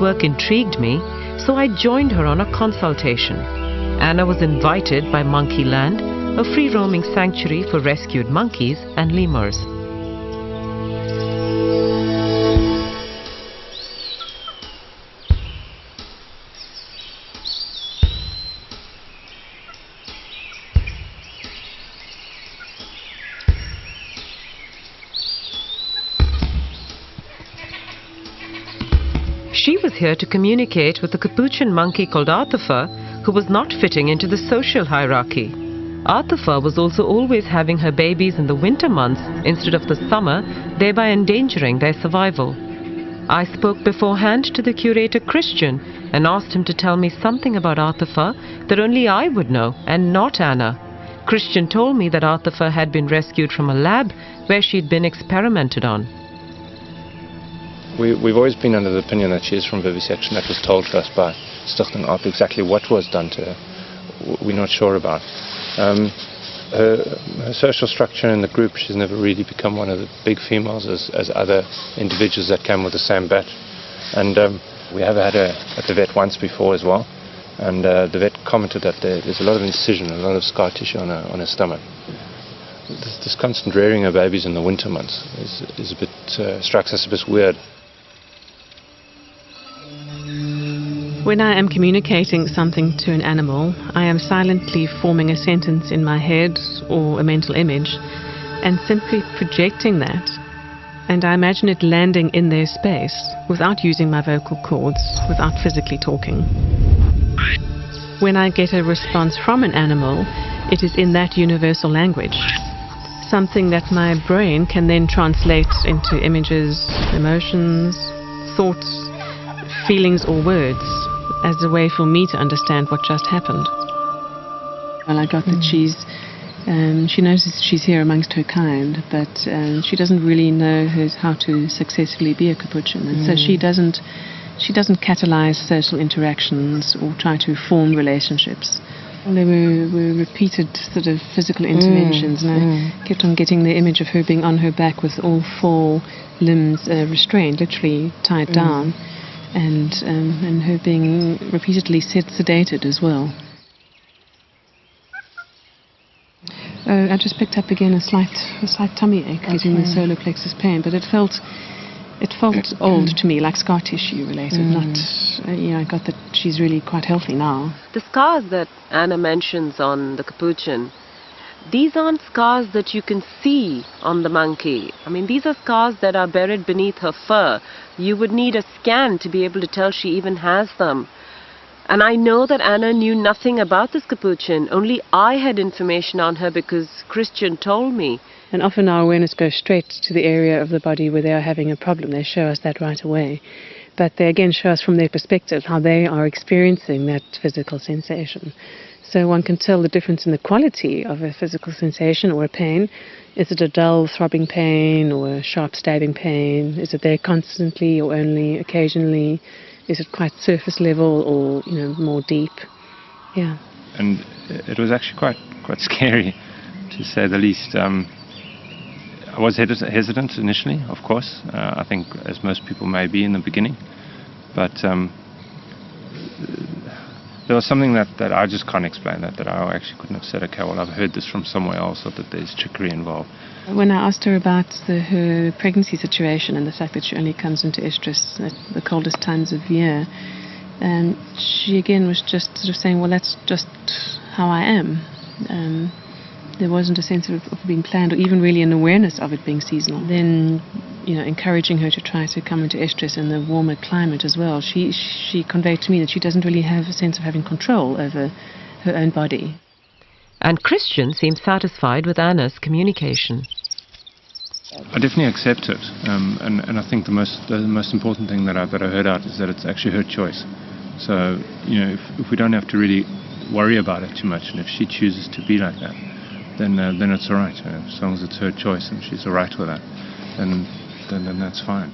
work intrigued me, so I joined her on a consultation. Anna was invited by Monkeyland, a free-roaming sanctuary for rescued monkeys and lemurs. She was here to communicate with a capuchin monkey called Arthufur, who was not fitting into the social hierarchy. Arthufur was also always having her babies in the winter months instead of the summer, thereby endangering their survival. I spoke beforehand to the curator Christian and asked him to tell me something about Arthufur that only I would know and not Anna. Christian told me that Arthufur had been rescued from a lab where she'd been experimented on. We've always been under the opinion that she is from vivisection. That was told to us by Stichting Art. Exactly what was done to her, we're not sure about. Her social structure in the group, she's never really become one of the big females as other individuals that came with the same batch. And we have had her at the vet once before as well. And the vet commented that there's a lot of incision, a lot of scar tissue on her stomach. This constant rearing of babies in the winter months is a bit strikes us a bit weird. When I am communicating something to an animal, I am silently forming a sentence in my head or a mental image and simply projecting that. And I imagine it landing in their space without using my vocal cords, without physically talking. When I get a response from an animal, it is in that universal language. Something that my brain can then translate into images, emotions, thoughts, feelings or words, as a way for me to understand what just happened. Well, I got that she knows she's here amongst her kind, but she doesn't really know how to successfully be a capuchin, and so she doesn't catalyze social interactions or try to form relationships. Well, there were repeated sort of physical interventions, and I kept on getting the image of her being on her back with all four limbs restrained, literally tied down. And her being repeatedly sedated as well. I just picked up again a slight tummy ache, getting the solar plexus pain, but it felt old to me, like scar tissue related. Not, I got that she's really quite healthy now. The scars that Anna mentions on the capuchin, these aren't scars that you can see on the monkey. I mean, these are scars that are buried beneath her fur. You would need a scan to be able to tell she even has them. And I know that Anna knew nothing about this capuchin. Only I had information on her because Christian told me. And often our awareness goes straight to the area of the body where they are having a problem. They show us that right away. But they again show us from their perspective how they are experiencing that physical sensation. So one can tell the difference in the quality of a physical sensation or a pain. Is it a dull throbbing pain or a sharp stabbing pain? Is it there constantly or only occasionally? Is it quite surface level or more deep? Yeah. And it was actually quite scary, to say the least. I was hesitant initially, of course. I think as most people may be in the beginning, but there was something that I just can't explain, that I actually couldn't have said, okay, well, I've heard this from somewhere else, or that there's trickery involved. When I asked her about her pregnancy situation and the fact that she only comes into estrus at the coldest times of year, she again was just sort of saying, well, that's just how I am. There wasn't a sense of being planned or even really an awareness of it being seasonal. Then, encouraging her to try to come into estrus in the warmer climate as well. She conveyed to me that she doesn't really have a sense of having control over her own body. And Christian seems satisfied with Anna's communication. I definitely accept it, and I think the most important thing that I heard out is that it's actually her choice. So, if we don't have to really worry about it too much, and if she chooses to be like that, then it's all right. As long as it's her choice and she's all right with that, then that's fine.